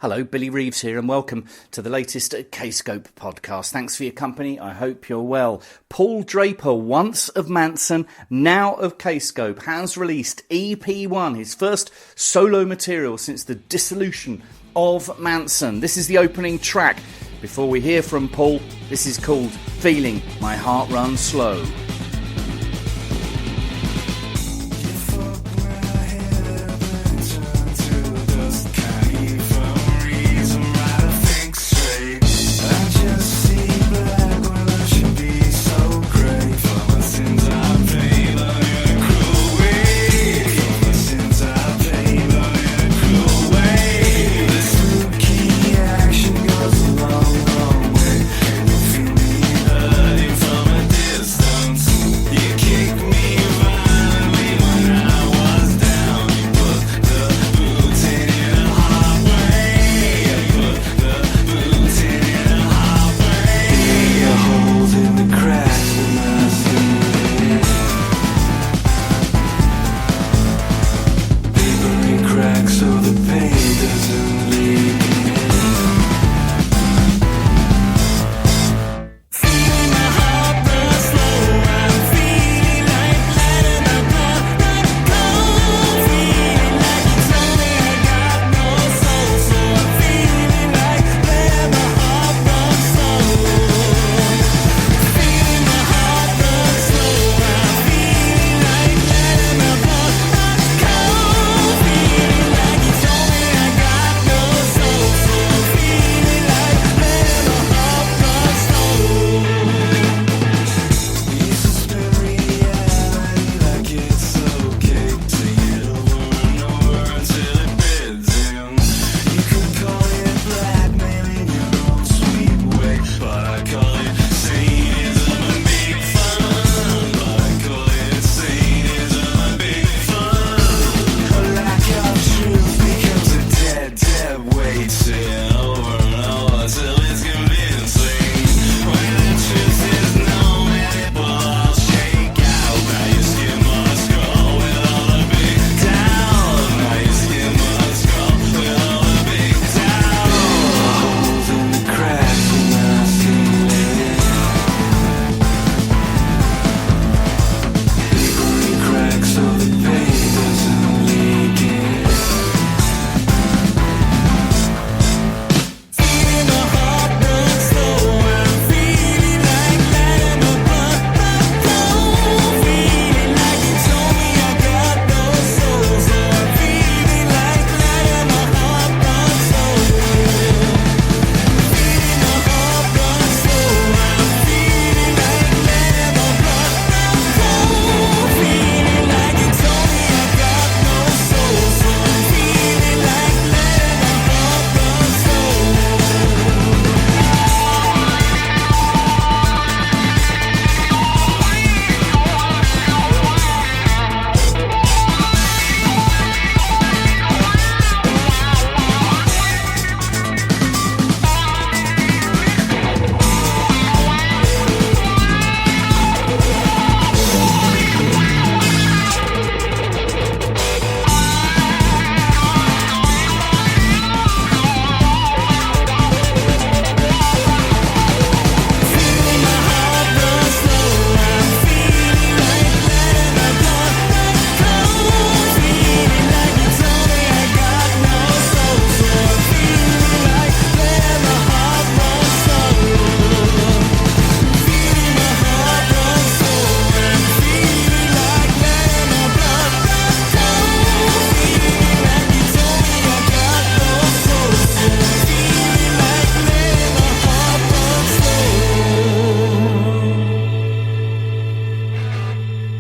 Hello, Billy Reeves here, and welcome to the latest Kscope Podcast. Thanks for your company. I hope you're well. Paul Draper, once of Mansun, now of Kscope, has released EP1, his first solo material since the dissolution of Mansun. This is the opening track. Before we hear from Paul, this is called Feeling My Heart Run Slow.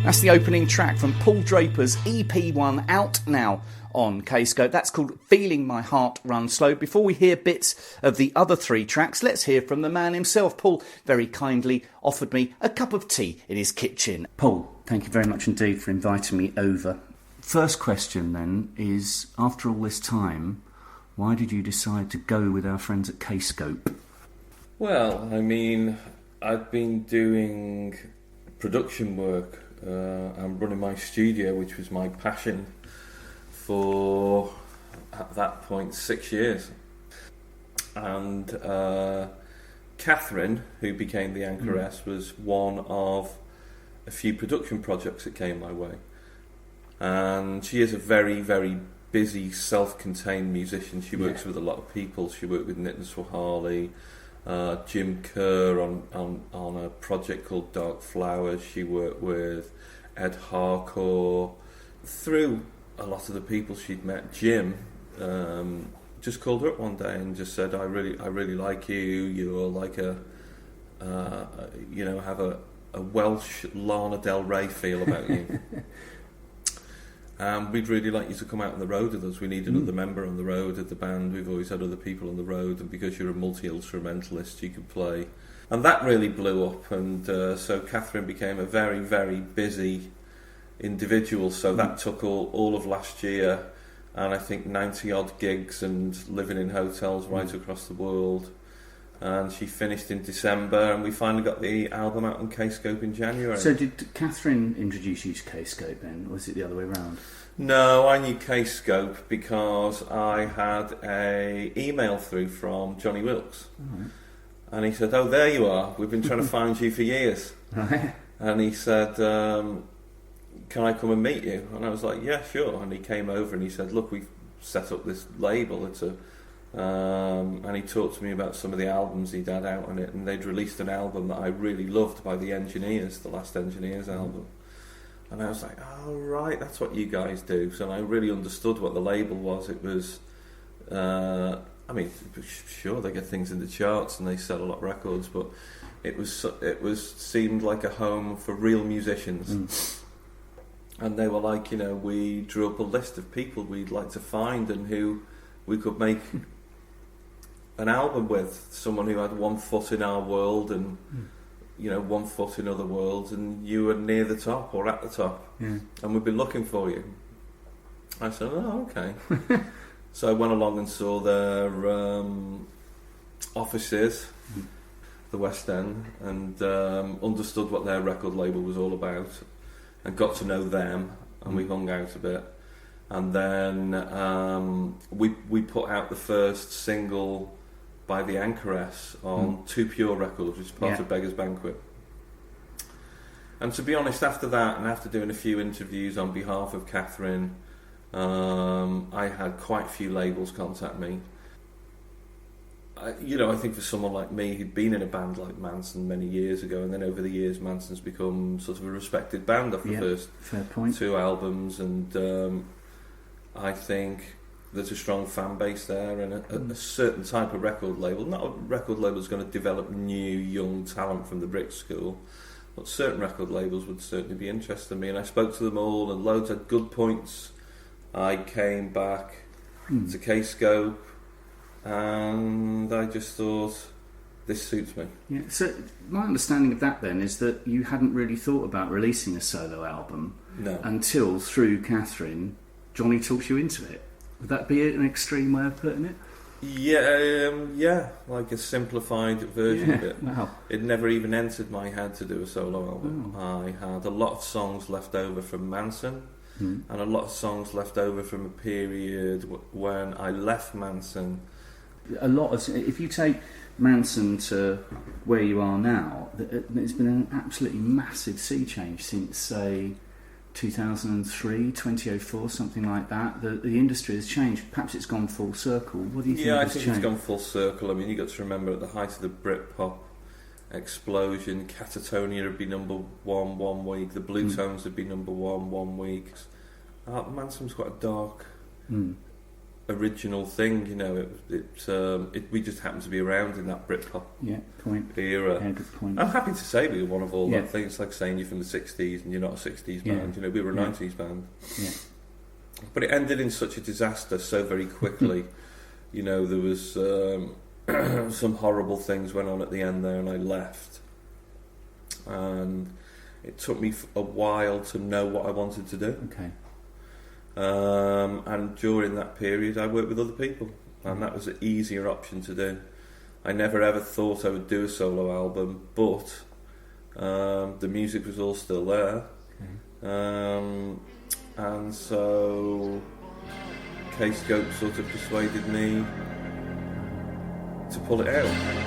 That's the opening track from Paul Draper's EP1, out now on Kscope. That's called Feeling My Heart Run Slow. Before we hear bits of the other three tracks, let's hear from the man himself. Paul very kindly offered me a cup of tea in his kitchen. Paul, thank you very much indeed for inviting me over. First question then is, after all this time, why did you decide to go with our friends at Kscope? Well, I mean, I've been doing production work. I'm running my studio, which was my passion for, at that point, 6 years. And Catherine, who became the Anchoress, was one of a few production projects that came my way. And she is a very, very busy, self-contained musician. She works with a lot of people. She worked with Nitin Swahali, Jim Kerr on a project called Dark Flowers. She worked with Ed Harcourt. Through a lot of the people she'd met, Jim just called her up one day and just said, I really like you. You're like have a Welsh Lana Del Rey feel about you. We'd really like you to come out on the road with us. We need another member on the road of the band. We've always had other people on the road, and because you're a multi-instrumentalist, you could play. And that really blew up, and so Catherine became a very, very busy individual. So that took all of last year, and I think 90-odd gigs and living in hotels right across the world. And she finished in December, and we finally got the album out on Kscope in January. So did Catherine introduce you to Kscope then, or was it the other way around? No, I knew Kscope because I had a email through from Johnny Wilkes. Right. And he said, oh, there you are. We've been trying to find you for years. Right. And he said, can I come and meet you? And I was like, yeah, sure. And he came over and he said, look, we've set up this label. It's a... and he talked to me about some of the albums he'd had out on it, and they'd released an album that I really loved by the Engineers, the last Engineers album. And I was like, oh right, that's what you guys do. So I really understood what the label was. It was sure, they get things in the charts and they sell a lot of records, but it seemed like a home for real musicians. And they were like, we drew up a list of people we'd like to find and who we could make an album with. Someone who had one foot in our world and 1 foot in other worlds, and you were near the top or at the top, and we've been looking for you. I said, oh, okay. So I went along and saw their offices, the West End, and understood what their record label was all about, and got to know them, and we hung out a bit. And then we put out the first single by the Anchoress on 2 Pure Records, which is part of Beggar's Banquet. And to be honest, after that, and after doing a few interviews on behalf of Catherine, I had quite a few labels contact me. I think for someone like me who'd been in a band like Mansun many years ago, and then over the years Manson's become sort of a respected band after the first 2 albums, and I think there's a strong fan base there, and a certain type of record label. Not a record label is going to develop new, young talent from the Brick School, but certain record labels would certainly be interested in me. And I spoke to them all, and loads had good points. I came back to Kscope, and I just thought, this suits me. Yeah. So my understanding of that then is that you hadn't really thought about releasing a solo album until, through Catherine, Johnny talks you into it. Would that be an extreme way of putting it? Yeah, like a simplified version of it. Wow. It never even entered my head to do a solo album. I had a lot of songs left over from Mansun, and a lot of songs left over from a period when I left Mansun. If you take Mansun to where you are now, there's been an absolutely massive sea change since, say, 2003, 2004, something like that. The industry has changed. Perhaps it's gone full circle. What do you think? Yeah, I think it's gone full circle. I mean, you've got to remember, at the height of the Britpop explosion, Catatonia would be number 1 1 week, the Blue Tones would be number 1 week. Manson's quite a dark original thing, we just happened to be around in that Britpop era. Yeah, good point. I'm happy to say we were one of all that things. It's like saying you're from the 60s and you're not a 60s band. We were a 90s band. Yeah. But it ended in such a disaster so very quickly. There was some horrible things went on at the end there, and I left. And it took me a while to know what I wanted to do. Okay. And during that period I worked with other people, and that was an easier option to do. I never ever thought I would do a solo album, but the music was all still there. And so Kscope sort of persuaded me to pull it out.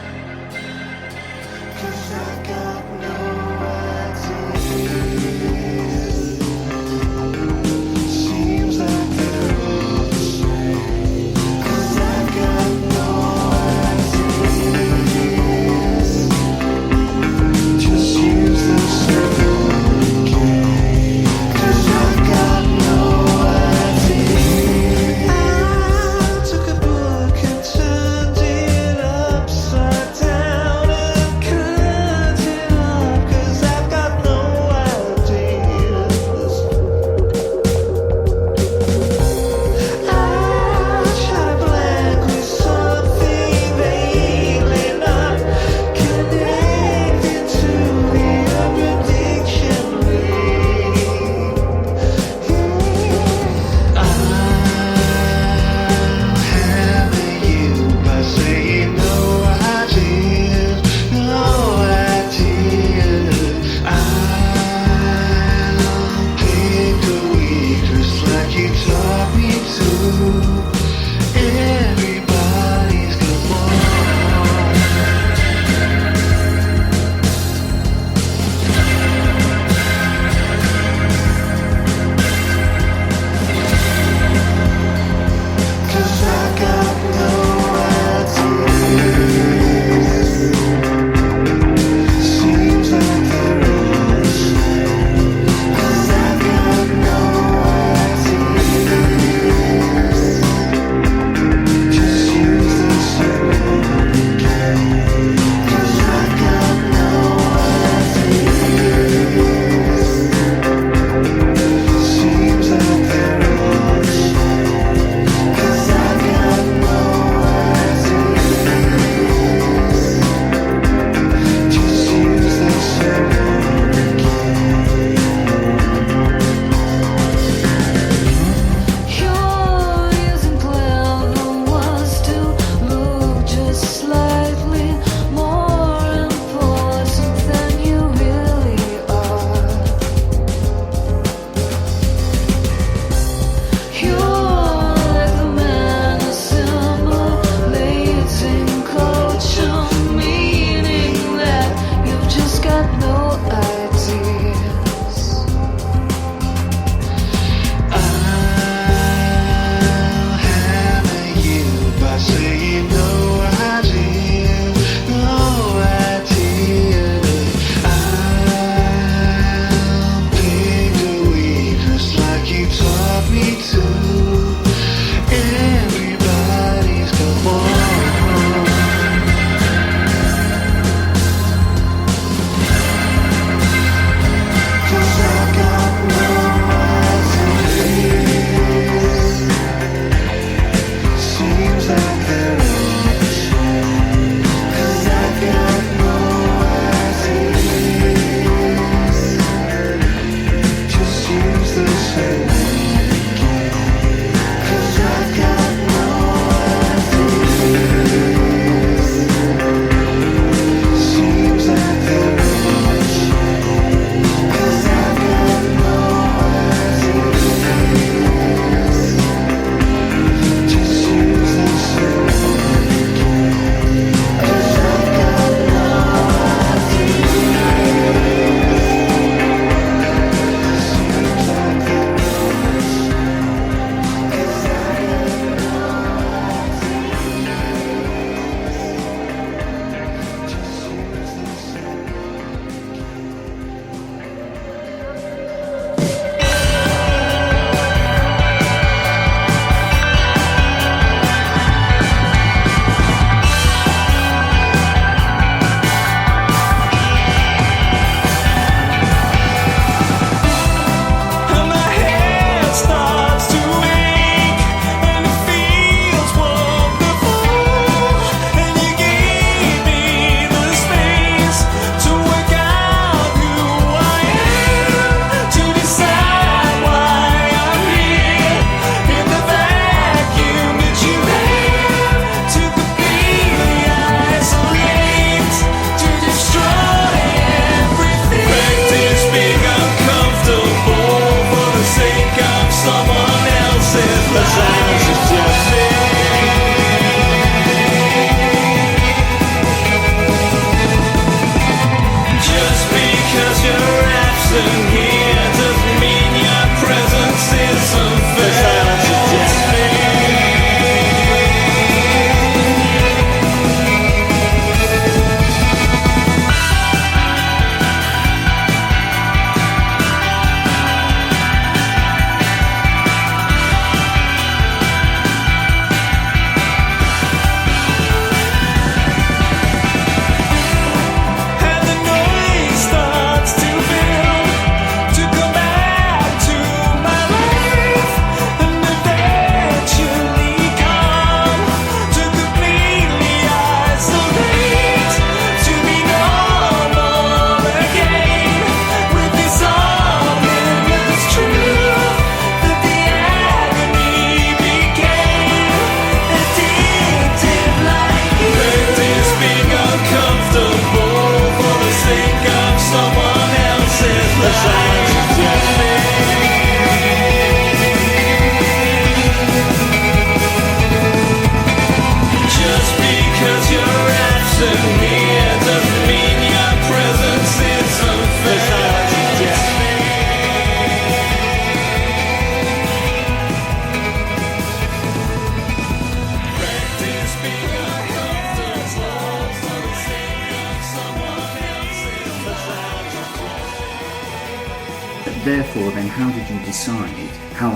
therefore, then, how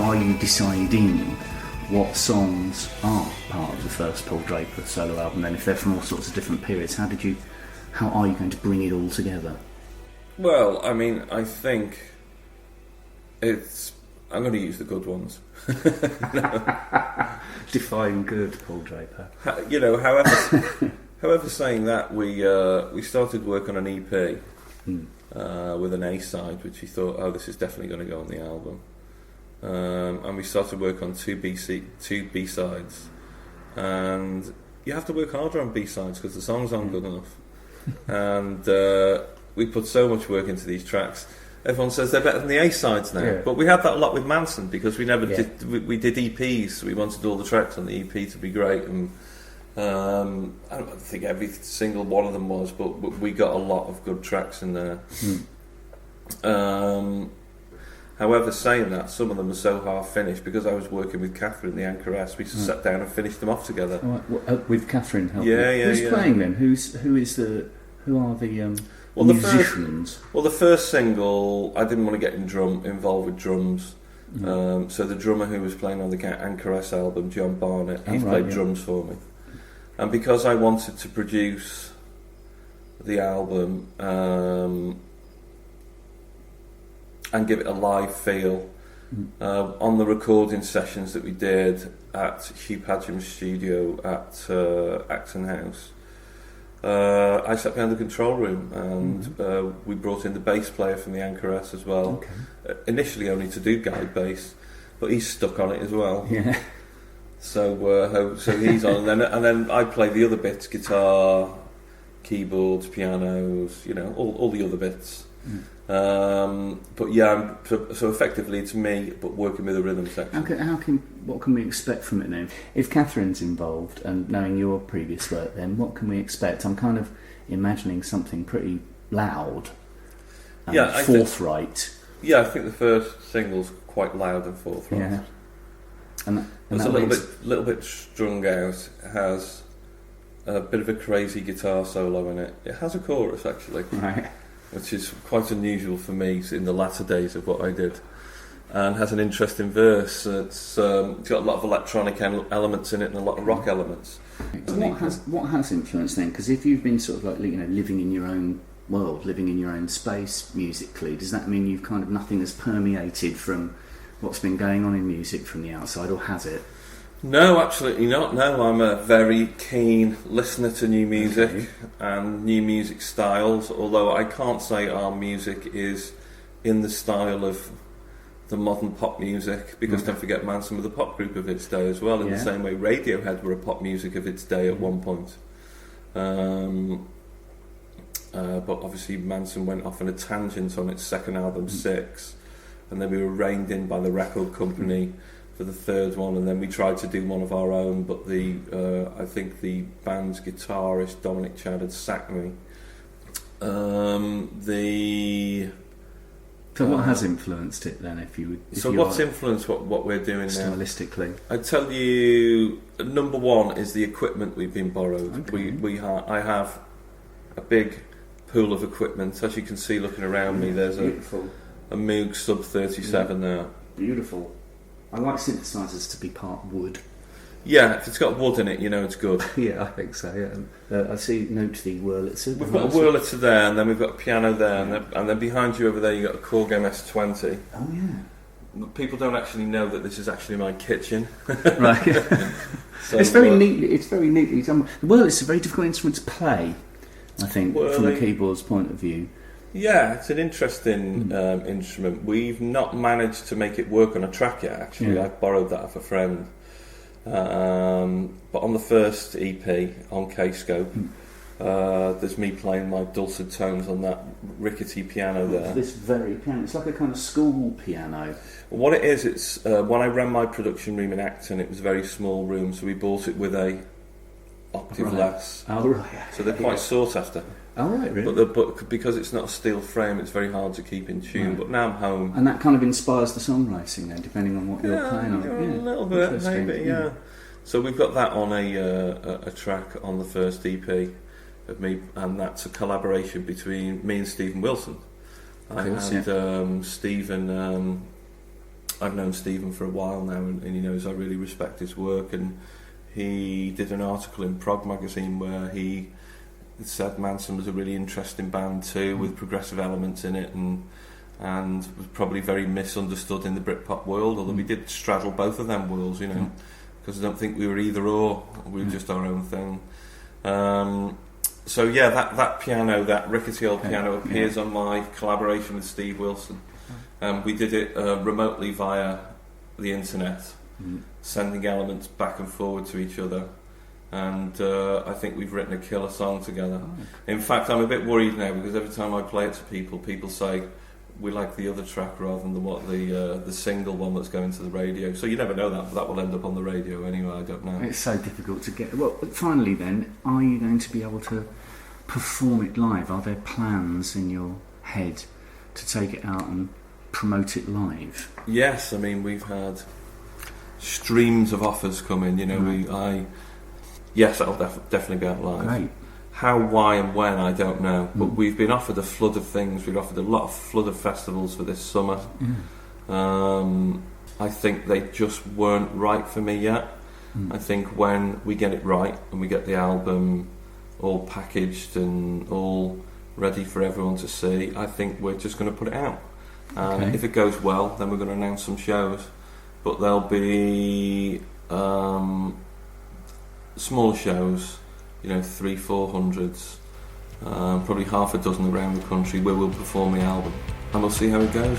are you deciding what songs are part of the first Paul Draper solo album? Then, if they're from all sorts of different periods, how are you going to bring it all together? Well, I mean, I think I'm going to use the good ones. Define good, Paul Draper. However, saying that, we started work on an EP with an A-side, which we thought, this is definitely going to go on the album. And we started work on two B-sides. And you have to work harder on B-sides because the songs aren't good enough. And we put so much work into these tracks. Everyone says they're better than the A-sides now, but we had that a lot with Mansun because we never did. We did EPs. We wanted all the tracks on the EP to be great, and I don't think every single one of them was, but we got a lot of good tracks in there. However, saying that, some of them are so half finished because I was working with Catherine, the Anchoress. We sat down and finished them off together. With Catherine helping. Who's playing then? Who are the musicians? The first single, I didn't want to get involved with drums. So the drummer who was playing on the Anchoress album, John Barnett, he's played drums for me. And because I wanted to produce the album and give it a live feel, on the recording sessions that we did at F.M.H.R.S studio at Acton House, I sat behind the control room and we brought in the bass player from the Anchoress as well. Initially only to do guide bass, but he's stuck on it as well. Yeah. So he's on, and then I play the other bits: guitar, keyboards, pianos, all the other bits. But yeah, so effectively it's me, but working with a rhythm section. What can we expect from it then? If Catherine's involved, and knowing your previous work, then what can we expect? I'm kind of imagining something pretty loud, forthright. I think the first single's quite loud and forthright. Yeah, and it's a little bit strung out. It has a bit of a crazy guitar solo in it. It has a chorus actually, right, which is quite unusual for me in the latter days of what I did, and has an interesting verse. It's got a lot of electronic elements in it and a lot of rock elements. What has influenced then? Because if you've been sort of like living in your own world, living in your own space musically, does that mean you've kind of nothing has permeated from what's been going on in music from the outside, or has it? No, absolutely not. No, I'm a very keen listener to new music and new music styles, although I can't say our music is in the style of the modern pop music, because don't forget Mansun was a pop group of its day as well, in the same way Radiohead were a pop music of its day at one point. But obviously Mansun went off on a tangent on its second album, 6, and then we were reined in by the record company for the third one, and then we tried to do one of our own, but I think the band's guitarist Dominic Chad had sacked me. So what has influenced it then? What's influenced what we're doing stylistically? now? I'd tell you, number one is the equipment we've been borrowed. I have a big pool of equipment. As you can see looking around me, there's a Moog Sub 37 there. Beautiful. I like synthesizers to be part wood. Yeah, if it's got wood in it, it's good. Yeah, I think so. Yeah, I see note the Wurlitzer. We've got a Wurlitzer there, and then we've got a piano there, and then behind you over there you've got a Korg MS-20. Oh yeah. People don't actually know that this is actually my kitchen. Right. So, it's very neatly done. The Wurlitzer's a very difficult instrument to play, I think, from a keyboard's point of view. Yeah, it's an interesting instrument. We've not managed to make it work on a track yet, actually. I've borrowed that off a friend. But on the first EP, on Kscope, there's me playing my dulcet tones on that rickety piano there. This very piano. It's like a kind of school piano. What it is, it's when I ran my production room in Acton, it was a very small room, so we bought it with a octave less. Oh, right. So they're quite sought after. Oh, right, really? But because it's not a steel frame, it's very hard to keep in tune. Right. But now I'm home. And that kind of inspires the songwriting then, depending on what you're playing on. A little bit, maybe, yeah. So we've got that on a track on the first EP of me, and that's a collaboration between me and Stephen Wilson. Stephen, I've known Stephen for a while now, and he knows I really respect his work, and he did an article in Prog magazine where he said Mansun was a really interesting band too, with progressive elements in it, and was probably very misunderstood in the Britpop world, although we did straddle both of them worlds, because I don't think we were either or, we were just our own thing. So yeah, that piano, that rickety old piano, appears on my collaboration with Steve Wilson. We did it remotely via the internet, sending elements back and forward to each other, and I think we've written a killer song together. In fact, I'm a bit worried now, because every time I play it to people say we like the other track rather than the single one that's going to the radio. So you never know, that will end up on the radio anyway. I don't know. It's so difficult to get. Well, finally, then, are you going to be able to perform it live? Are there plans in your head to take it out and promote it live? Yes, I mean, we've had streams of offers come in. Yes, that'll definitely be out live. Great. How, why and when, I don't know, but we've been offered a flood of things. We've offered a flood of festivals for this summer. I think they just weren't right for me yet. I think when we get it right and we get the album all packaged and all ready for everyone to see, I think we're just going to put it out. If it goes well, then we're going to announce some shows, but there'll be small shows, 300-400s, probably half a dozen around the country, where we'll perform the album, and we'll see how it goes.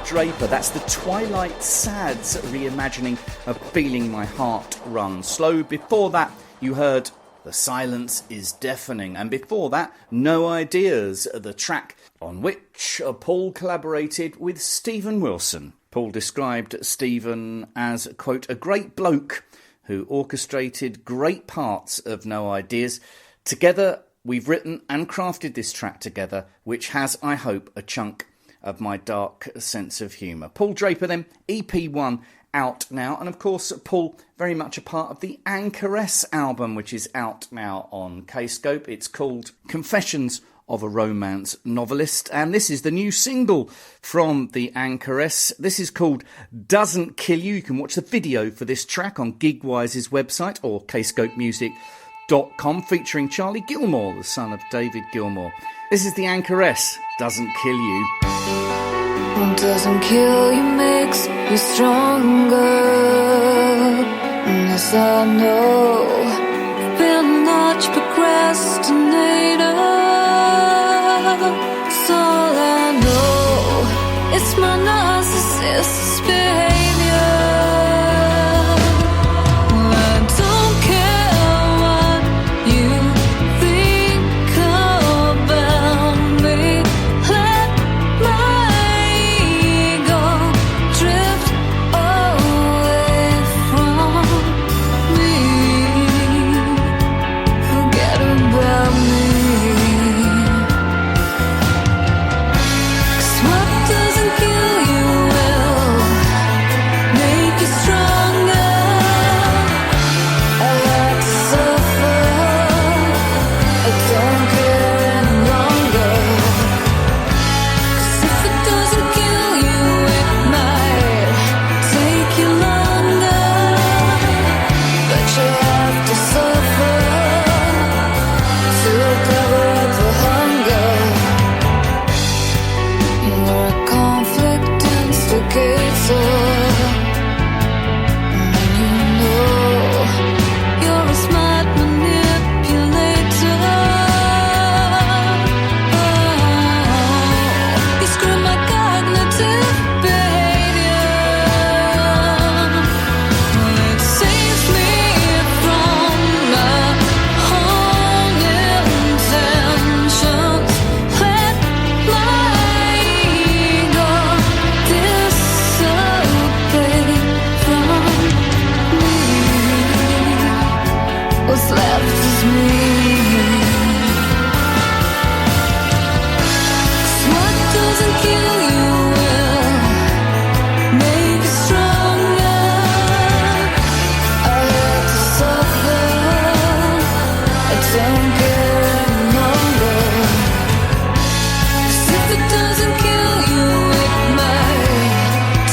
Draper, that's the Twilight Sad's reimagining of Feeling My Heart Run Slow. Before that, you heard The Silence Is Deafening, and before that, No Ideas, the track on which Paul collaborated with Stephen Wilson. Paul described Stephen as, quote, a great bloke who orchestrated great parts of No Ideas. Together, we've written and crafted this track together, which has, I hope, a chunk of my dark sense of humour. Paul Draper then, EP1 out now, and of course Paul very much a part of the Anchoress album, which is out now on Kscope. It's called Confessions of a Romance Novelist, and this is the new single from the Anchoress. This is called Doesn't Kill You. You can watch the video for this track on Gigwise's website or kscopemusic.com, featuring Charlie Gilmore, the son of David Gilmour. This is the Anchoress, Doesn't Kill You. What doesn't kill you makes you stronger. And as I know, you've been a large procrastinator. That's all I know. It's my narcissist's behavior. I don't care what you think about me. Let my ego drift away from me. Forget about me. 'Cause what doesn't kill you will make you stronger. I like to suffer. I don't care any longer. 'Cause if it doesn't kill you, it might take you longer. But you have to suffer to cover up the hunger. You're a conflict instigator. And you know you're a smart manipulator. You screw my cognitive behavior. It saves me from my own intentions. Let my ego dissipate from me. What's left is me. 'Cause what doesn't kill you will make you stronger. I have to suffer. I don't care any longer. 'Cause if it doesn't kill you, it might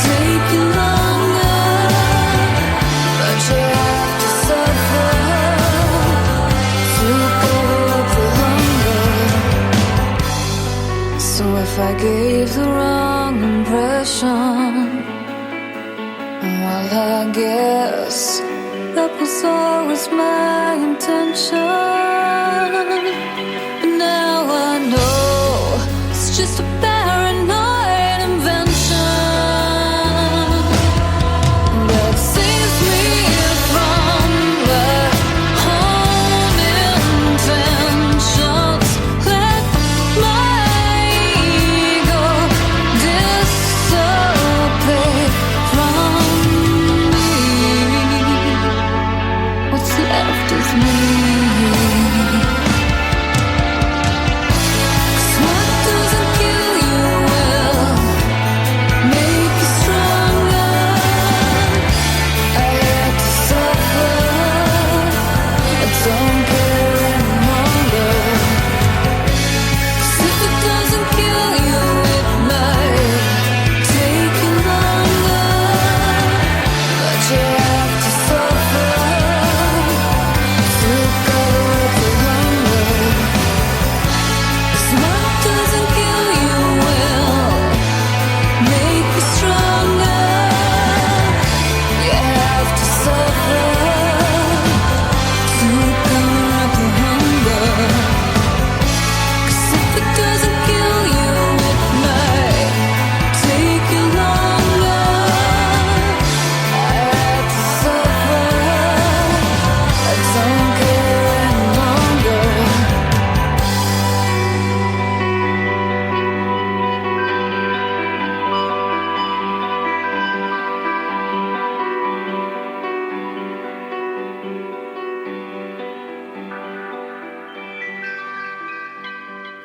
take you longer. But you have to suffer to cover up the hunger. So if I gave the wrong impression, well, I guess that was always my intention. But now I know it's just a paranoid invention that saves me from my own intentions. Let my ego dissipate from me. What's left is me. 'Cause what doesn't kill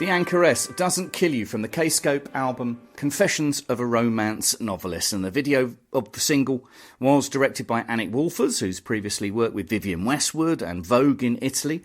The Anchoress Doesn't Kill You from the Kscope album Confessions of a Romance Novelist, and the video of the single was directed by Annick Wolfers, who's previously worked with Vivienne Westwood and Vogue in Italy,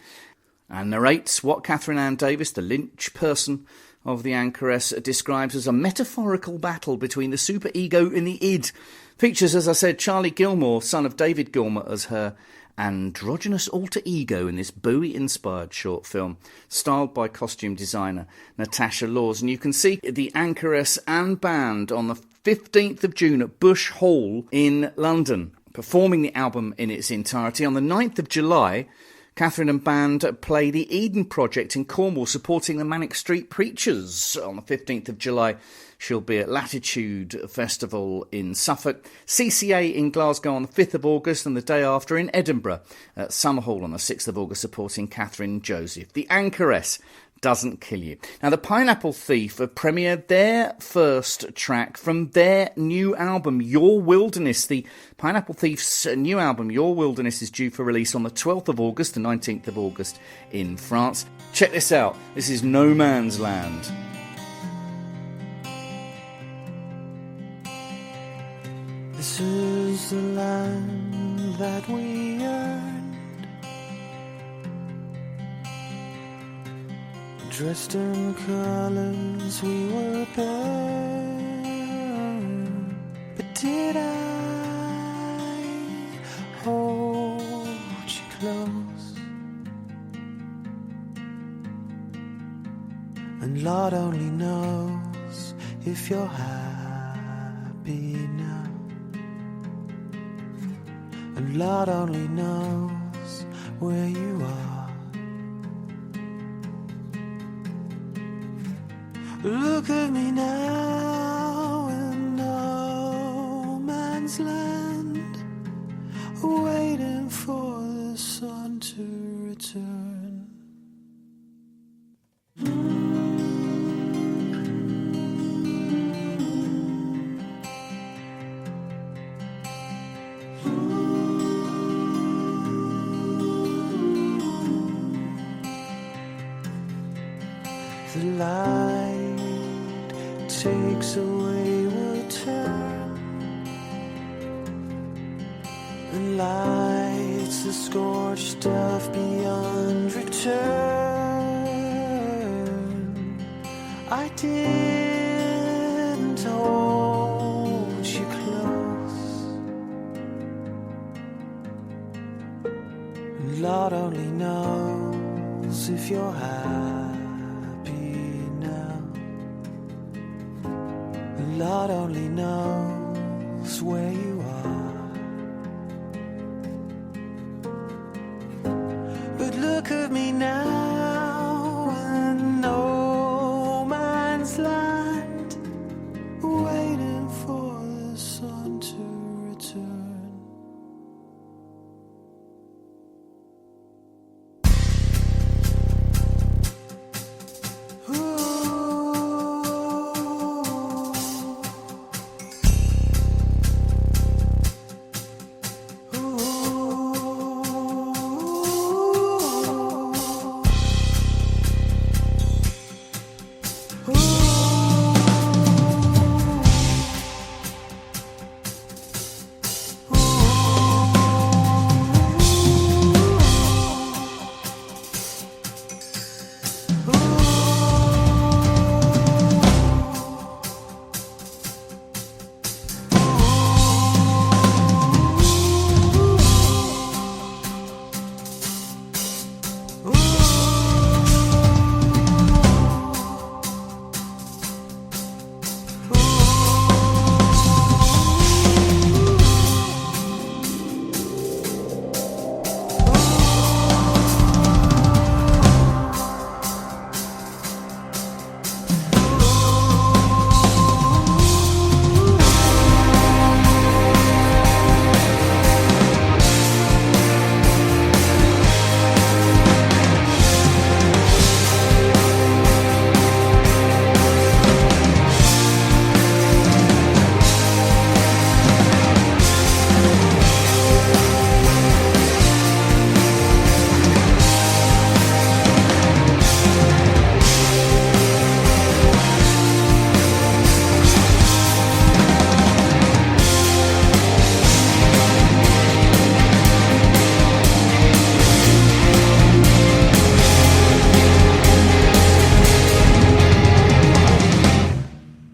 and narrates what Catherine Ann Davis, the lynch person of the Anchoress, describes as a metaphorical battle between the superego and the id. Features, as I said, Charlie Gilmore, son of David Gilmour, as her androgynous alter ego in this Bowie-inspired short film, styled by costume designer Natasha Laws. And you can see the Anchoress and band on the 15th of June at Bush Hall in London, performing the album in its entirety. On the 9th of July, Catherine and band play the Eden Project in Cornwall, supporting the Manic Street Preachers. On the 15th of July, she'll be at Latitude Festival in Suffolk, CCA in Glasgow on the 5th of August, and the day after in Edinburgh at Summerhall on the 6th of August, supporting Catherine Joseph. The Anchoress Doesn't Kill You. Now, the Pineapple Thief have premiered their first track from their new album, Your Wilderness. The Pineapple Thief's new album, Your Wilderness, is due for release on the 12th of August, the 19th of August in France. Check this out. This is No Man's Land. This is the land that we earned, dressed in colors we were burned. But did I hold you close? And Lord only knows if you're happy now. And Lord only knows where you are. Look at me now in no man's land, waiting for the sun to return. The light takes a wayward turn and lights the scorched earth beyond return. I didn't hold you close, and Lord only knows if you're happy. Lord only knows where you are. But look at me now in no man's land, waiting for the sun to return.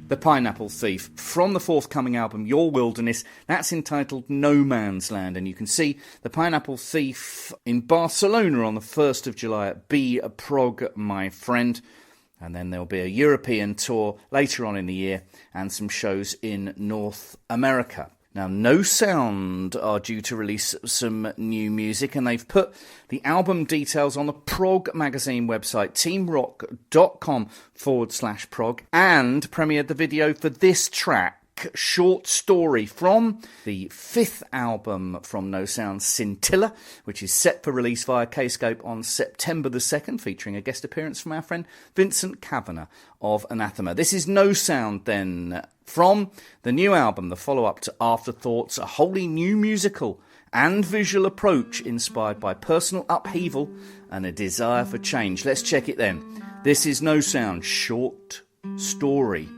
The Pineapple Thief, from the forthcoming album Your Wilderness. That's entitled No Man's Land, and you can see The Pineapple Thief in Barcelona on the 1st of July at Be a Prog, my friend. And then there'll be a European tour later on in the year and some shows in North America. Now, No Sound are due to release some new music, and they've put the album details on the Prog magazine website, teamrock.com/prog, and premiered the video for this track, Short Story, from the 5th album from No Sound, Scintilla, which is set for release via Kscope on September the 2nd, featuring a guest appearance from our friend Vincent Kavanagh of Anathema. This is No Sound, then, from the new album, the follow-up to Afterthoughts, a wholly new musical and visual approach inspired by personal upheaval and a desire for change. Let's check it then. This is No Sound, Short Story.